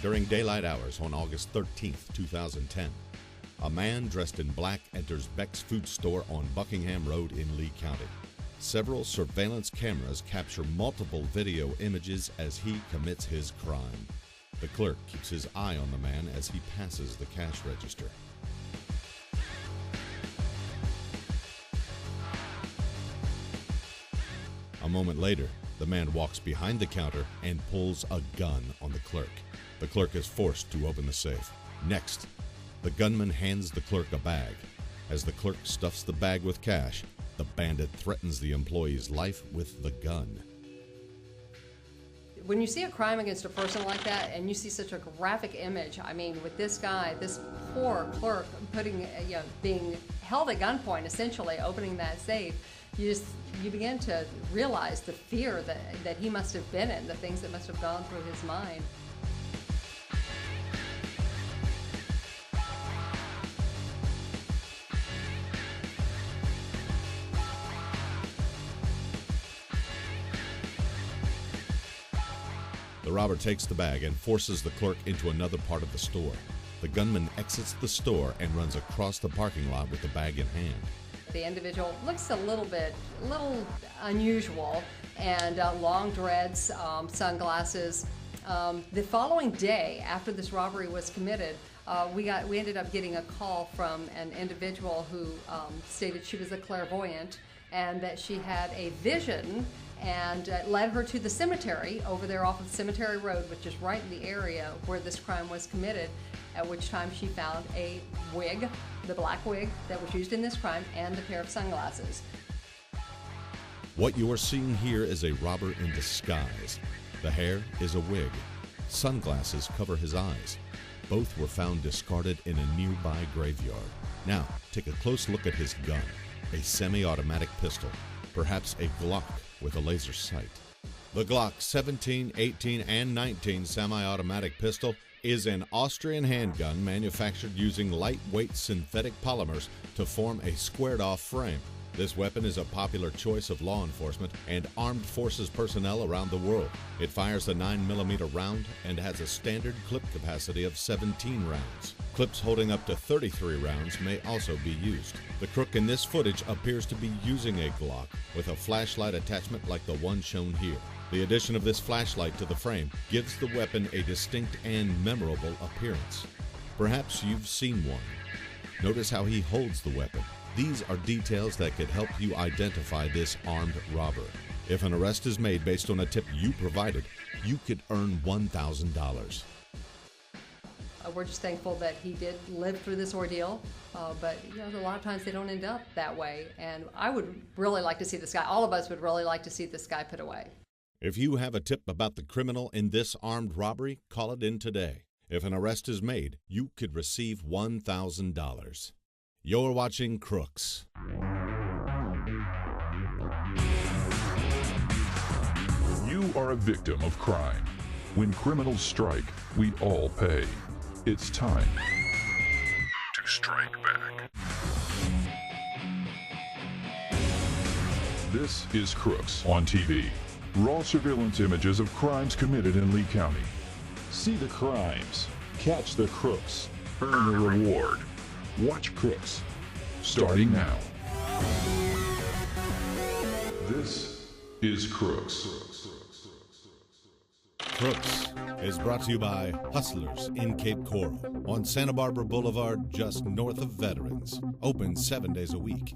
During daylight hours on August 13th, 2010, a man dressed in black enters Beck's Food Store on Buckingham Road in Lee County. Several surveillance cameras capture multiple video images as he commits his crime. The clerk keeps his eye on the man as he passes the cash register. A moment later, the man walks behind the counter and pulls a gun on the clerk. The clerk is forced to open the safe. Next, the gunman hands the clerk a bag. As the clerk stuffs the bag with cash, the bandit threatens the employee's life with the gun. When you see a crime against a person like that and you see such a graphic image, I mean, with this guy, this poor clerk being held at gunpoint, essentially opening that safe, you begin to realize the fear that he must have been in, the things that must have gone through his mind. The robber takes the bag and forces the clerk into another part of the store. The gunman exits the store and runs across the parking lot with the bag in hand. The individual looks a little unusual, and long dreads, sunglasses. The following day, after this robbery was committed, we ended up getting a call from an individual who stated she was a clairvoyant and that she had a vision, and led her to the cemetery over there off of Cemetery Road, which is right in the area where this crime was committed, at which time she found a wig, the black wig that was used in this crime, and a pair of sunglasses. What you are seeing here is a robber in disguise. The hair is a wig. Sunglasses cover his eyes. Both were found discarded in a nearby graveyard. Now, take a close look at his gun, a semi-automatic pistol, perhaps a Glock with a laser sight. The Glock 17, 18, and 19 semi-automatic pistol is an Austrian handgun manufactured using lightweight synthetic polymers to form a squared-off frame. This weapon is a popular choice of law enforcement and armed forces personnel around the world. It fires a 9mm round and has a standard clip capacity of 17 rounds. Clips holding up to 33 rounds may also be used. The crook in this footage appears to be using a Glock with a flashlight attachment like the one shown here. The addition of this flashlight to the frame gives the weapon a distinct and memorable appearance. Perhaps you've seen one. Notice how he holds the weapon. These are details that could help you identify this armed robber. If an arrest is made based on a tip you provided, you could earn $1,000. We're just thankful that he did live through this ordeal, but a lot of times they don't end up that way, and I would really like to see this guy, all of us would really like to see this guy put away. If you have a tip about the criminal in this armed robbery, call it in today. If an arrest is made, you could receive $1,000. You're watching Crooks. You are a victim of crime. When criminals strike, we all pay. It's time to strike back. This is Crooks on TV. Raw surveillance images of crimes committed in Lee County. See the crimes, catch the crooks, earn the reward. Watch Crooks, starting now. This is Crooks. Crooks is brought to you by Hustlers in Cape Coral on Santa Barbara Boulevard, just north of Veterans. Open 7 days a week.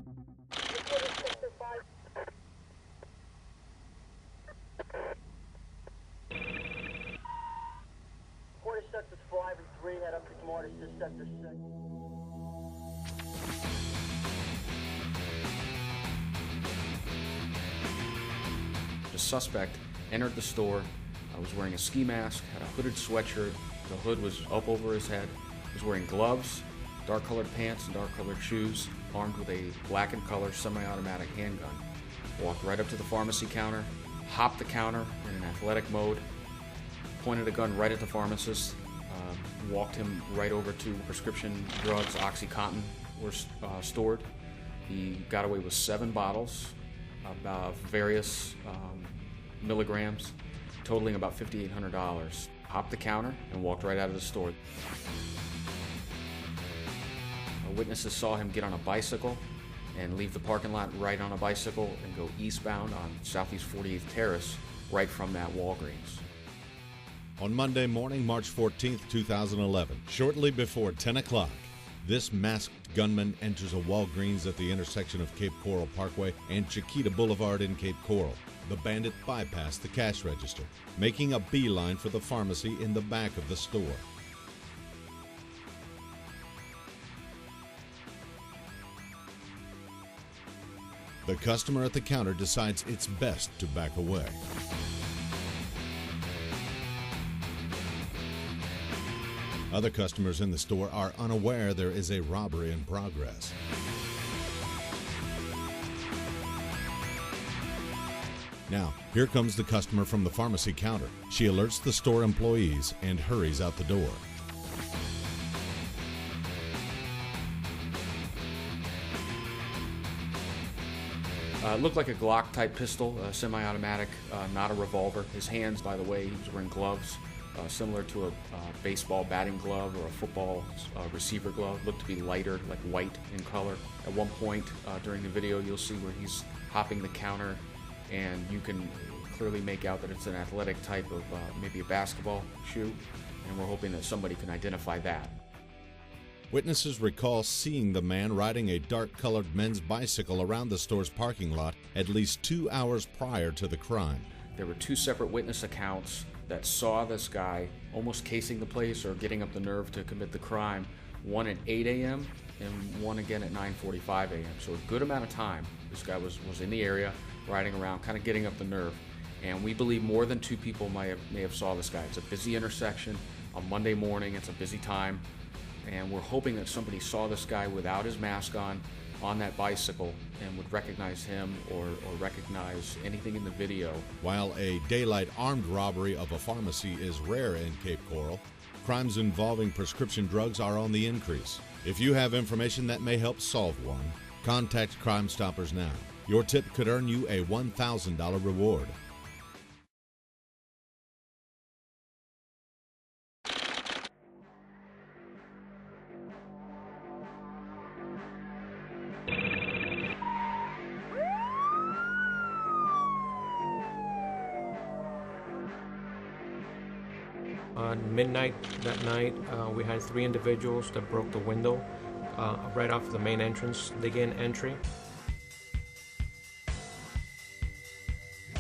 The suspect entered the store, was wearing a ski mask, had a hooded sweatshirt, the hood was up over his head, was wearing gloves, dark-colored pants and dark-colored shoes, armed with a black and color semi-automatic handgun. Walked right up to the pharmacy counter, hopped the counter in an athletic mode, pointed a gun right at the pharmacist, Walked him right over to prescription drugs, OxyContin, were stored. He got away with 7 bottles, about various milligrams, totaling about $5,800. Hopped the counter and walked right out of the store. Witnesses saw him get on a bicycle and leave the parking lot right on a bicycle and go eastbound on Southeast 48th Terrace right from that Walgreens. On Monday morning, March 14th, 2011, shortly before 10 o'clock, this masked gunman enters a Walgreens at the intersection of Cape Coral Parkway and Chiquita Boulevard in Cape Coral. The bandit bypassed the cash register, making a beeline for the pharmacy in the back of the store. The customer at the counter decides it's best to back away. Other customers in the store are unaware there is a robbery in progress. Now, here comes the customer from the pharmacy counter. She alerts the store employees and hurries out the door. It looked like a Glock-type pistol, semi-automatic, not a revolver. His hands, by the way, he was wearing gloves, similar to a baseball batting glove or a football receiver glove. Looked to be lighter, like white in color. At one point during the video, you'll see where he's hopping the counter, and you can clearly make out that it's an athletic type of maybe a basketball shoe, and we're hoping that somebody can identify that. Witnesses recall seeing the man riding a dark-colored men's bicycle around the store's parking lot at least 2 hours prior to the crime. There were 2 separate witness accounts that saw this guy almost casing the place or getting up the nerve to commit the crime, one at 8 a.m. and one again at 9:45 a.m. So a good amount of time this guy was in the area, riding around, kind of getting up the nerve. And we believe more than 2 people may have saw this guy. It's a busy intersection on Monday morning. It's a busy time. And we're hoping that somebody saw this guy without his mask on that bicycle and would recognize him or recognize anything in the video. While a daylight armed robbery of a pharmacy is rare in Cape Coral, crimes involving prescription drugs are on the increase. If you have information that may help solve one, contact Crime Stoppers now. Your tip could earn you a $1,000 reward. On midnight that night, we had 3 individuals that broke the window right off the main entrance. They gained entry.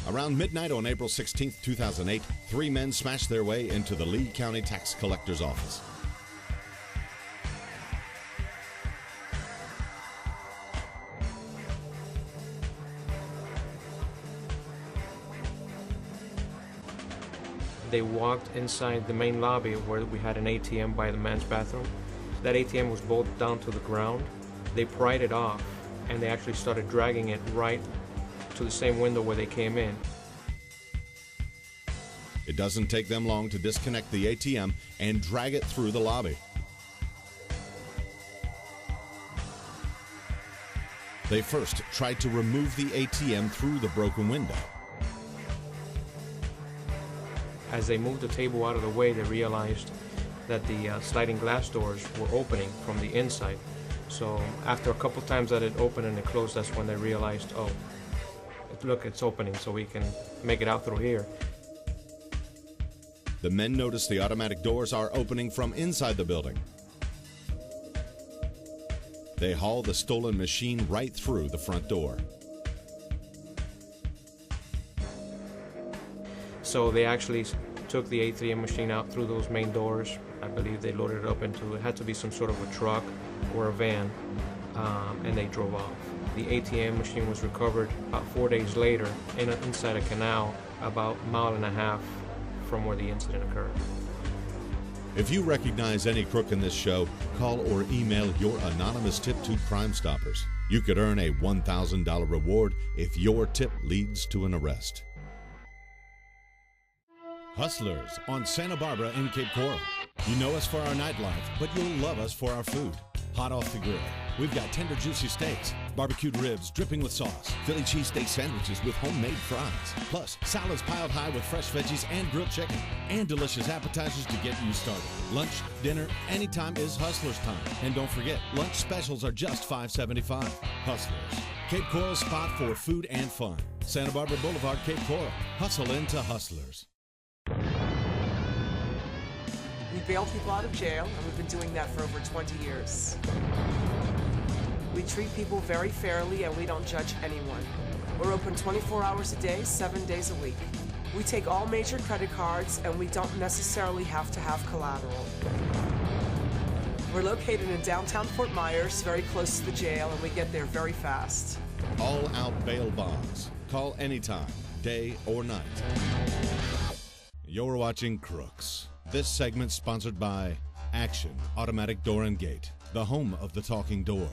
Around midnight on April 16, 2008, 3 men smashed their way into the Lee County Tax Collector's office. They walked inside the main lobby where we had an ATM by the men's bathroom. That ATM was bolted down to the ground. They pried it off and they actually started dragging it right to the same window where they came in. It doesn't take them long to disconnect the ATM and drag it through the lobby. They first tried to remove the ATM through the broken window. As they moved the table out of the way, they realized that the sliding glass doors were opening from the inside. So after a couple times that it opened and it closed, that's when they realized, oh, look, it's opening, so we can make it out through here. The men notice the automatic doors are opening from inside the building. They haul the stolen machine right through the front door. So they actually took the ATM machine out through those main doors. I believe they loaded it up into, it had to be some sort of a truck or a van, and they drove off. The ATM machine was recovered about 4 days later inside a canal about a mile and a half from where the incident occurred. If you recognize any crook in this show, call or email your anonymous tip to Crime Stoppers. You could earn a $1,000 reward if your tip leads to an arrest. Hustlers on Santa Barbara in Cape Coral. You know us for our nightlife, but you'll love us for our food. Hot off the grill, we've got tender, juicy steaks, barbecued ribs dripping with sauce, Philly cheesesteak sandwiches with homemade fries, plus salads piled high with fresh veggies and grilled chicken, and delicious appetizers to get you started. Lunch, dinner, anytime is Hustlers time. And don't forget, lunch specials are just $5.75. Hustlers, Cape Coral's spot for food and fun. Santa Barbara Boulevard, Cape Coral. Hustle into Hustlers. We bail people out of jail, and we've been doing that for over 20 years. We treat people very fairly, and we don't judge anyone. We're open 24 hours a day, 7 days a week. We take all major credit cards, and we don't necessarily have to have collateral. We're located in downtown Fort Myers, very close to the jail, and we get there very fast. All-out bail bonds. Call anytime, day or night. You're watching Crooks. This segment sponsored by Action Automatic Door and Gate, the home of the talking door.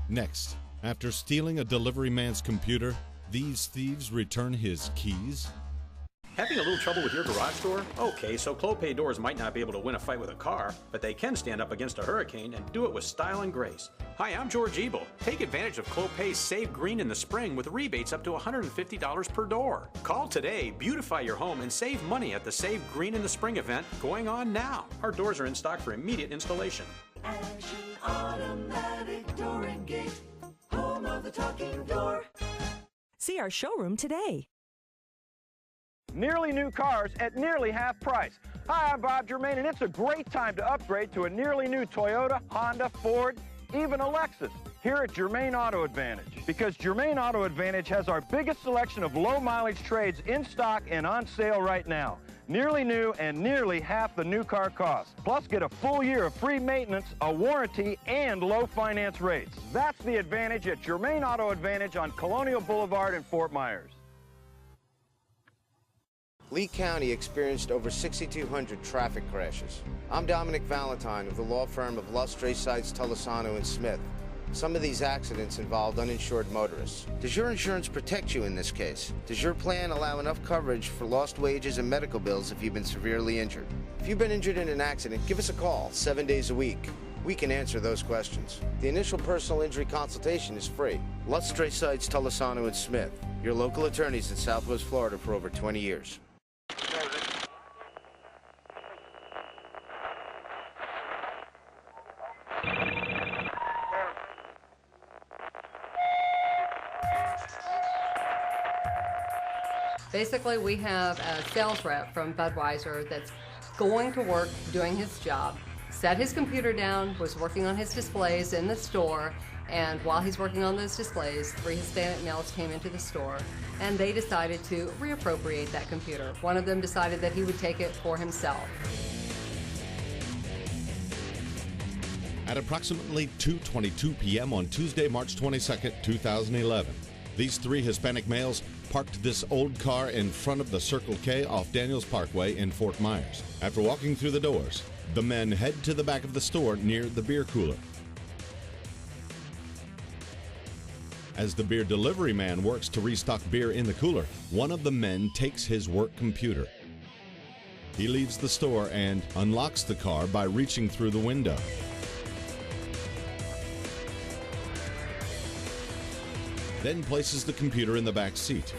Next, after stealing a delivery man's computer, these thieves return his keys. Having a little trouble with your garage door? Okay, so Clopay doors might not be able to win a fight with a car, but they can stand up against a hurricane and do it with style and grace. Hi, I'm George Ebel. Take advantage of Clopay's Save Green in the spring with rebates up to $150 per door. Call today, beautify your home, and save money at the Save Green in the Spring event going on now. Our doors are in stock for immediate installation. Action Automatic Door and Gate, home of the talking door. See our showroom today. Nearly new cars at nearly half price. Hi, I'm Bob Germain, and it's a great time to upgrade to a nearly new Toyota, Honda, Ford, even a Lexus here at Germain Auto Advantage. Because Germain Auto Advantage has our biggest selection of low-mileage trades in stock and on sale right now. Nearly new and nearly half the new car cost. Plus, get a full year of free maintenance, a warranty, and low finance rates. That's the advantage at Germain Auto Advantage on Colonial Boulevard in Fort Myers. Lee County experienced over 6,200 traffic crashes. I'm Dominic Valentine of the law firm of Lustre, Seitz, Tolosano, and Smith. Some of these accidents involved uninsured motorists. Does your insurance protect you in this case? Does your plan allow enough coverage for lost wages and medical bills if you've been severely injured? If you've been injured in an accident, give us a call 7 days a week. We can answer those questions. The initial personal injury consultation is free. Lustre, Seitz, Tolosano, and Smith, your local attorneys in Southwest Florida for over 20 years. Basically, we have a sales rep from Budweiser that's going to work doing his job, set his computer down, was working on his displays in the store, and while he's working on those displays, 3 Hispanic males came into the store, and they decided to reappropriate that computer. One of them decided that he would take it for himself. At approximately 2:22 p.m. on Tuesday, March 22nd, 2011, these 3 Hispanic males parked this old car in front of the Circle K off Daniels Parkway in Fort Myers. After walking through the doors, the men head to the back of the store near the beer cooler. As the beer delivery man works to restock beer in the cooler, one of the men takes his work computer. He leaves the store and unlocks the car by reaching through the window. Then places the computer in the back seat.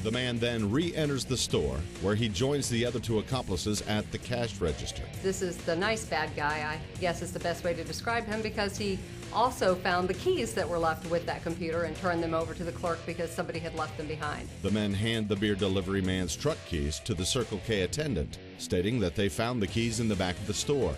The man then re-enters the store, where he joins the other 2 accomplices at the cash register. This is the nice bad guy, I guess is the best way to describe him, because he also found the keys that were left with that computer and turned them over to the clerk because somebody had left them behind. The men hand the beer delivery man's truck keys to the Circle K attendant, stating that they found the keys in the back of the store.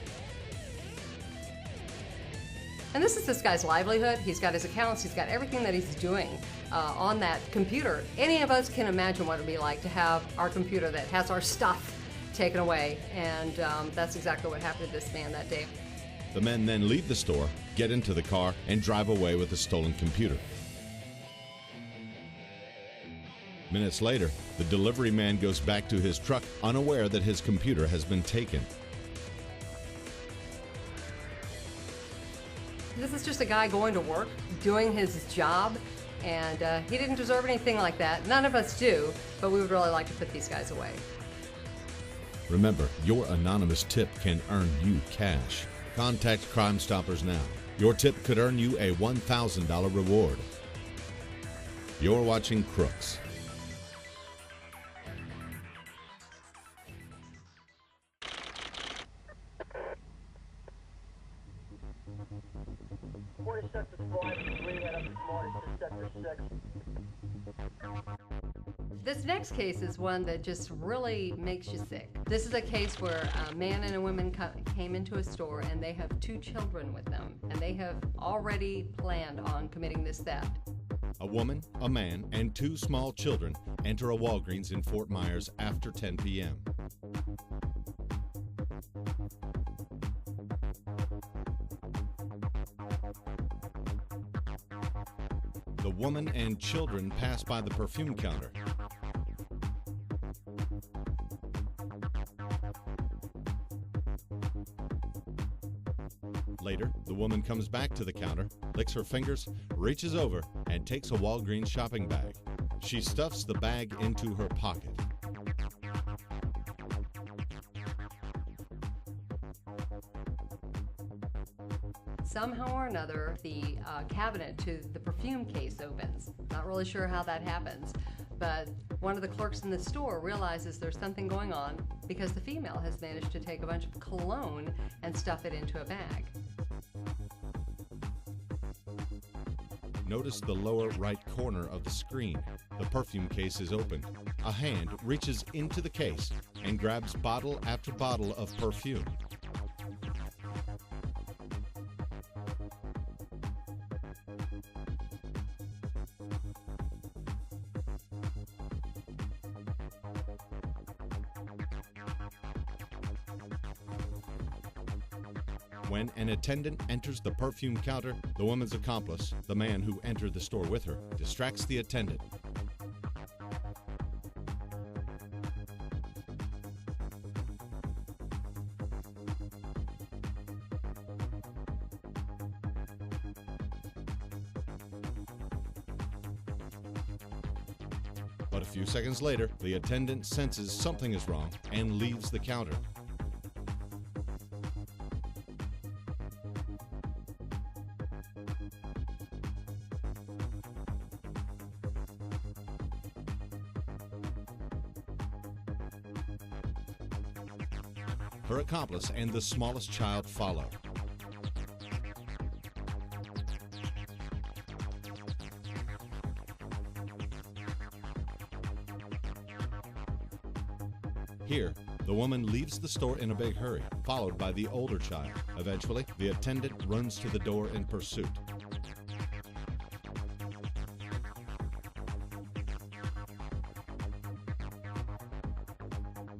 And this is this guy's livelihood. He's got his accounts. He's got everything that he's doing on that computer. Any of us can imagine what it would be like to have our computer that has our stuff taken away. And that's exactly what happened to this man that day. The men then leave the store, get into the car, and drive away with the stolen computer. Minutes later, the delivery man goes back to his truck, unaware that his computer has been taken. This is just a guy going to work, doing his job, And he didn't deserve anything like that. None of us do, but we would really like to put these guys away. Remember, your anonymous tip can earn you cash. Contact Crime Stoppers now. Your tip could earn you a $1,000 reward. You're watching Crooks. This next case is one that just really makes you sick. This is a case where a man and a woman came into a store and they have 2 children with them, and they have already planned on committing this theft. A woman, a man, and 2 small children enter a Walgreens in Fort Myers after 10 p.m. The woman and children pass by the perfume counter. Later, the woman comes back to the counter, licks her fingers, reaches over, and takes a Walgreens shopping bag. She stuffs the bag into her pocket. Somehow or another, the cabinet to the perfume case opens. Not really sure how that happens, but one of the clerks in the store realizes there's something going on because the female has managed to take a bunch of cologne and stuff it into a bag. Notice the lower right corner of the screen. The perfume case is opened. A hand reaches into the case and grabs bottle after bottle of perfume. When an attendant enters the perfume counter, the woman's accomplice, the man who entered the store with her, distracts the attendant. But a few seconds later, the attendant senses something is wrong and leaves the counter. Her accomplice and the smallest child follow. Here, the woman leaves the store in a big hurry, followed by the older child. Eventually, the attendant runs to the door in pursuit.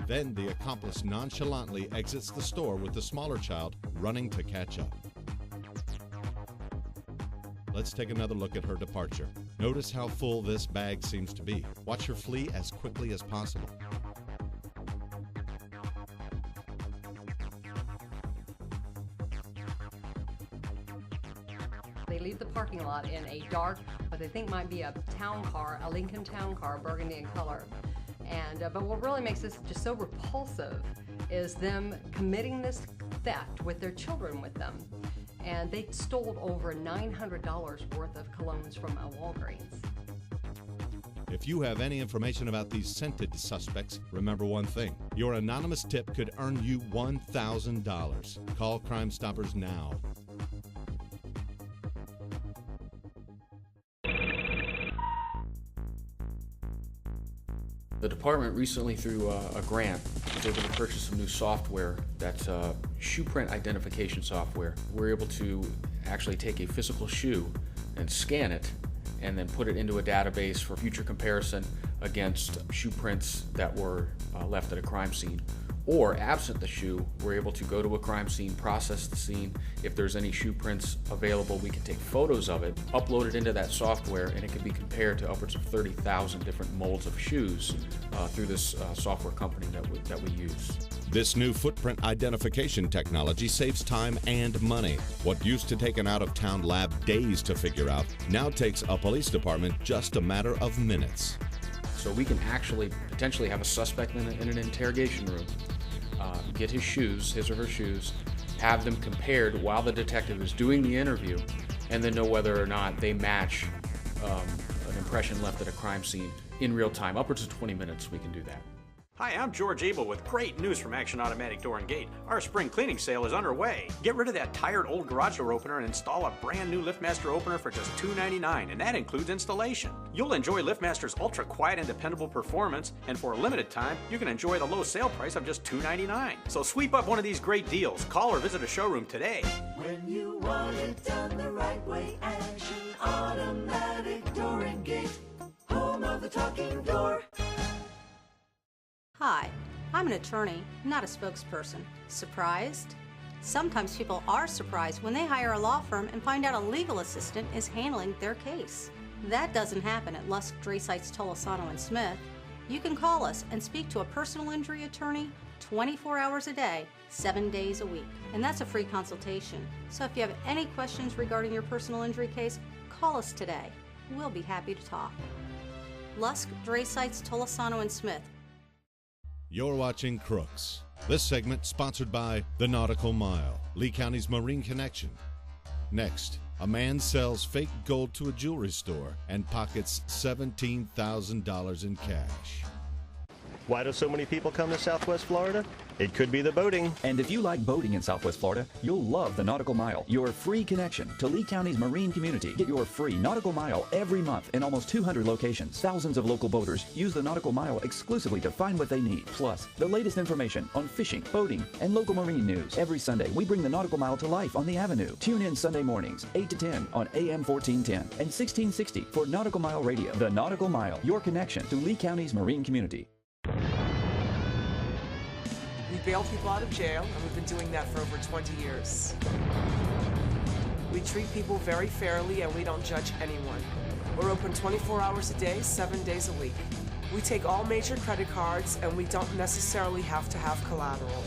Then the accomplice nonchalantly exits the store with the smaller child running to catch up. Let's take another look at her departure. Notice how full this bag seems to be. Watch her flee as quickly as possible. They leave the parking lot in a dark, what they think might be a town car, a Lincoln town car, burgundy in color. But what really makes this just so repulsive is them committing this theft with their children with them. And they stole over $900 worth of colognes from a Walgreens. If you have any information about these scented suspects, remember one thing. Your anonymous tip could earn you $1,000. Call Crime Stoppers now. The department recently, through a grant, was able to purchase some new software that's shoe print identification software. We're able to actually take a physical shoe and scan it and then put it into a database for future comparison against shoe prints that were left at a crime scene. Or, absent the shoe, we're able to go to a crime scene, process the scene. If there's any shoe prints available, we can take photos of it, upload it into that software, and it can be compared to upwards of 30,000 different molds of shoes through this software company that we use. This new footprint identification technology saves time and money. What used to take an out-of-town lab days to figure out now takes a police department just a matter of minutes. So we can actually potentially have a suspect in an interrogation room, get his or her shoes, have them compared while the detective is doing the interview, and then know whether or not they match an impression left at a crime scene in real time. Upwards of 20 minutes we can do that. Hi, I'm George Abel with great news from Action Automatic Door and Gate. Our spring cleaning sale is underway. Get rid of that tired old garage door opener and install a brand new LiftMaster opener for just $2.99, and that includes installation. You'll enjoy LiftMaster's ultra quiet and dependable performance, and for a limited time, you can enjoy the low sale price of just $2.99. So sweep up one of these great deals. Call or visit a showroom today. When you want it done the right way, Action Automatic Door and Gate, home of the talking door. Hi, I'm an attorney, not a spokesperson. Surprised? Sometimes people are surprised when they hire a law firm and find out a legal assistant is handling their case. That doesn't happen at Lusk, Dresites, Tolosano & Smith. You can call us and speak to a personal injury attorney 24 hours a day, 7 days a week. And that's a free consultation. So if you have any questions regarding your personal injury case, call us today. We'll be happy to talk. Lusk, Dresites, Tolosano & Smith. You're watching Crooks. This segment sponsored by The Nautical Mile, Lee County's Marine Connection. Next, a man sells fake gold to a jewelry store and pockets $17,000 in cash. Why do so many people come to Southwest Florida? It could be the boating. And if you like boating in Southwest Florida, you'll love the Nautical Mile, your free connection to Lee County's marine community. Get your free Nautical Mile every month in almost 200 locations. Thousands of local boaters use the Nautical Mile exclusively to find what they need. Plus, the latest information on fishing, boating, and local marine news. Every Sunday, we bring the Nautical Mile to life on the Avenue. Tune in Sunday mornings, 8 to 10 on AM 1410 and 1660 for Nautical Mile Radio. The Nautical Mile, your connection to Lee County's marine community. We bail people out of jail, and we've been doing that for over 20 years. We treat people very fairly, and we don't judge anyone. We're open 24 hours a day, 7 days a week. We take all major credit cards, and we don't necessarily have to have collateral.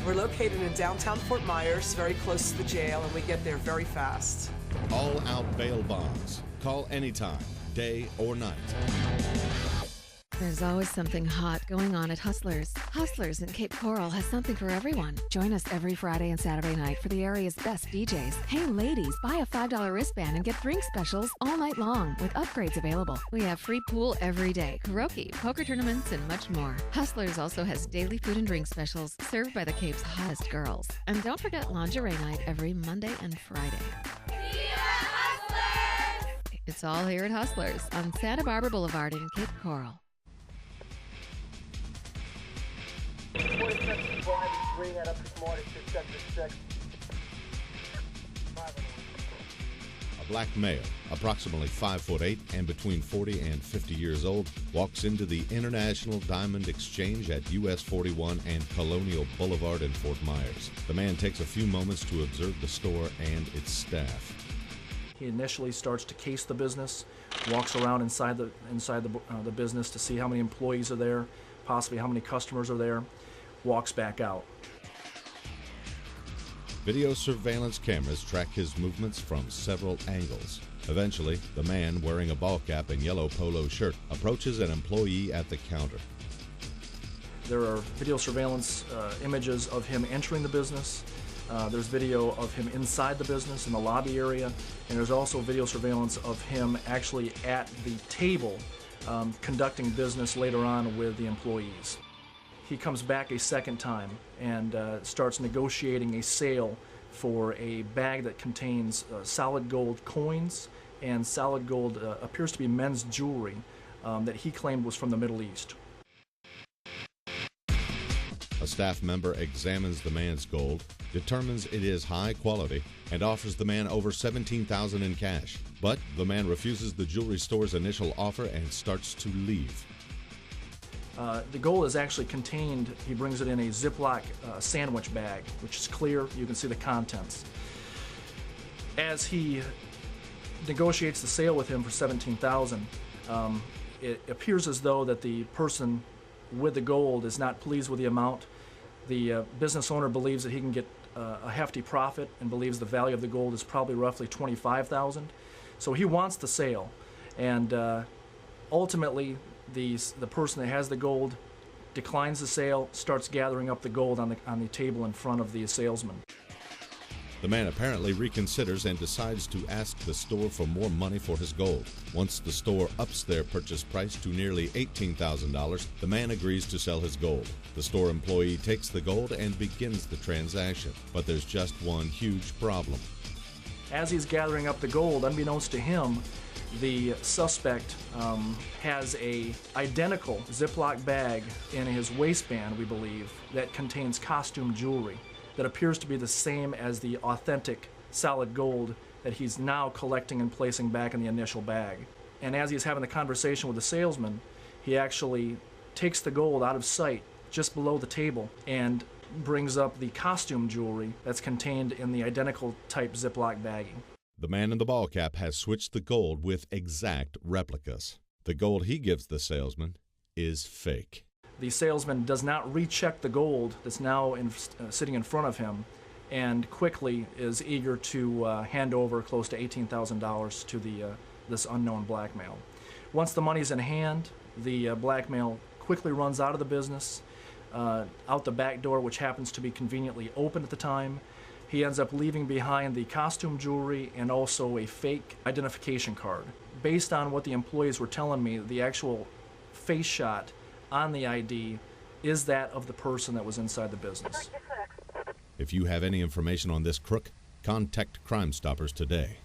We're located in downtown Fort Myers, very close to the jail, and we get there very fast. All-out bail bonds. Call anytime, day or night. There's always something hot going on at Hustlers. Hustlers in Cape Coral has something for everyone. Join us every Friday and Saturday night for the area's best DJs. Hey ladies, buy a $5 wristband and get drink specials all night long with upgrades available. We have free pool every day, karaoke, poker tournaments, and much more. Hustlers also has daily food and drink specials served by the Cape's hottest girls. And don't forget lingerie night every Monday and Friday. It's all here at Hustlers on Santa Barbara Boulevard in Cape Coral. A black male, approximately 5'8" and between 40 and 50 years old, walks into the International Diamond Exchange at US 41 and Colonial Boulevard in Fort Myers. The man takes a few moments to observe the store and its staff. He initially starts to case the business, walks around inside the business to see how many employees are there, possibly how many customers are there, walks back out. Video surveillance cameras track his movements from several angles. Eventually, the man wearing a ball cap and yellow polo shirt approaches an employee at the counter. There are video surveillance images of him entering the business. There's video of him inside the business in the lobby area, and there's also video surveillance of him actually at the table conducting business later on with the employees. He comes back a second time and starts negotiating a sale for a bag that contains solid gold coins and solid gold appears to be men's jewelry that he claimed was from the Middle East. A staff member examines the man's gold, determines it is high quality, and offers the man over $17,000 in cash. But the man refuses the jewelry store's initial offer and starts to leave. The gold is actually contained, he brings it in a Ziploc sandwich bag, which is clear, you can see the contents. As he negotiates the sale with him for $17,000, it appears as though that the person with the gold is not pleased with the amount. The business owner believes that he can get a hefty profit and believes the value of the gold is probably roughly $25,000. So he wants the sale, and ultimately the person that has the gold declines the sale, starts gathering up the gold on the table in front of the salesman. The man apparently reconsiders and decides to ask the store for more money for his gold. Once the store ups their purchase price to nearly $18,000, the man agrees to sell his gold. The store employee takes the gold and begins the transaction. But there's just one huge problem. As he's gathering up the gold, unbeknownst to him, the suspect has a identical Ziploc bag in his waistband, we believe, that contains costume jewelry that appears to be the same as the authentic solid gold that he's now collecting and placing back in the initial bag. And as he's having the conversation with the salesman, he actually takes the gold out of sight just below the table and brings up the costume jewelry that's contained in the identical type Ziploc bagging. The man in the ball cap has switched the gold with exact replicas. The gold he gives the salesman is fake. The salesman does not recheck the gold that's now sitting in front of him, and quickly is eager to hand over close to $18,000 to this unknown blackmail. Once the money's in hand, the blackmail quickly runs out of the business, out the back door, which happens to be conveniently open at the time. He ends up leaving behind the costume jewelry and also a fake identification card. Based on what the employees were telling me, the actual face shot on the ID is that of the person that was inside the business. If you have any information on this crook, contact Crime Stoppers today.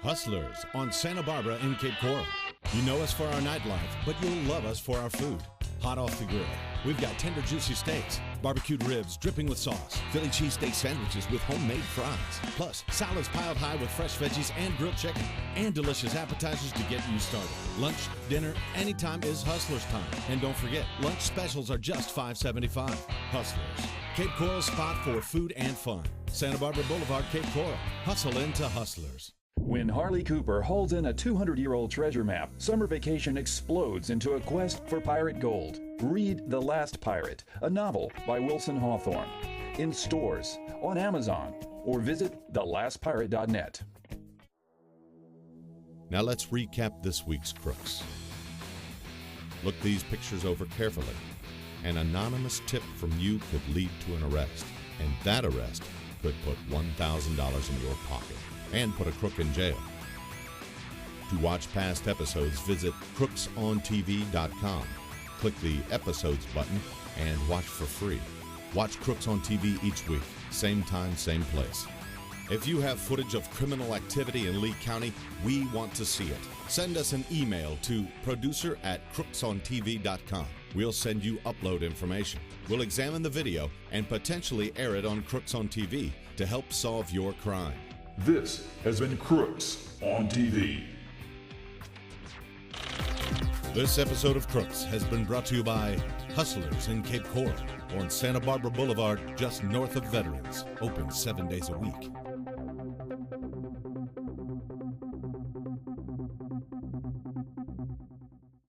Hustlers on Santa Barbara in Cape Coral. You know us for our nightlife, but you'll love us for our food. Hot off the grill, we've got tender, juicy steaks, barbecued ribs dripping with sauce, Philly cheesesteak sandwiches with homemade fries, plus salads piled high with fresh veggies and grilled chicken, and delicious appetizers to get you started. Lunch, dinner, anytime is Hustlers time. And don't forget, lunch specials are just $5.75. Hustlers, Cape Coral's spot for food and fun. Santa Barbara Boulevard, Cape Coral. Hustle into Hustlers. When Harley Cooper hauls in a 200-year-old treasure map, summer vacation explodes into a quest for pirate gold. Read The Last Pirate, a novel by Wilson Hawthorne. In stores, on Amazon, or visit thelastpirate.net. Now let's recap this week's crooks. Look these pictures over carefully. An anonymous tip from you could lead to an arrest, and that arrest could put $1,000 in your pocket and put a crook in jail. To watch past episodes, visit crooksontv.com. Click the Episodes button and watch for free. Watch Crooks on TV each week, same time, same place. If you have footage of criminal activity in Lee County, we want to see it. Send us an email to producer@crooksontv.com. We'll send you upload information. We'll examine the video and potentially air it on Crooks on TV to help solve your crime. This has been Crooks on TV. This episode of Crooks has been brought to you by Hustlers in Cape Coral on Santa Barbara Boulevard, just north of Veterans. Open 7 days a week.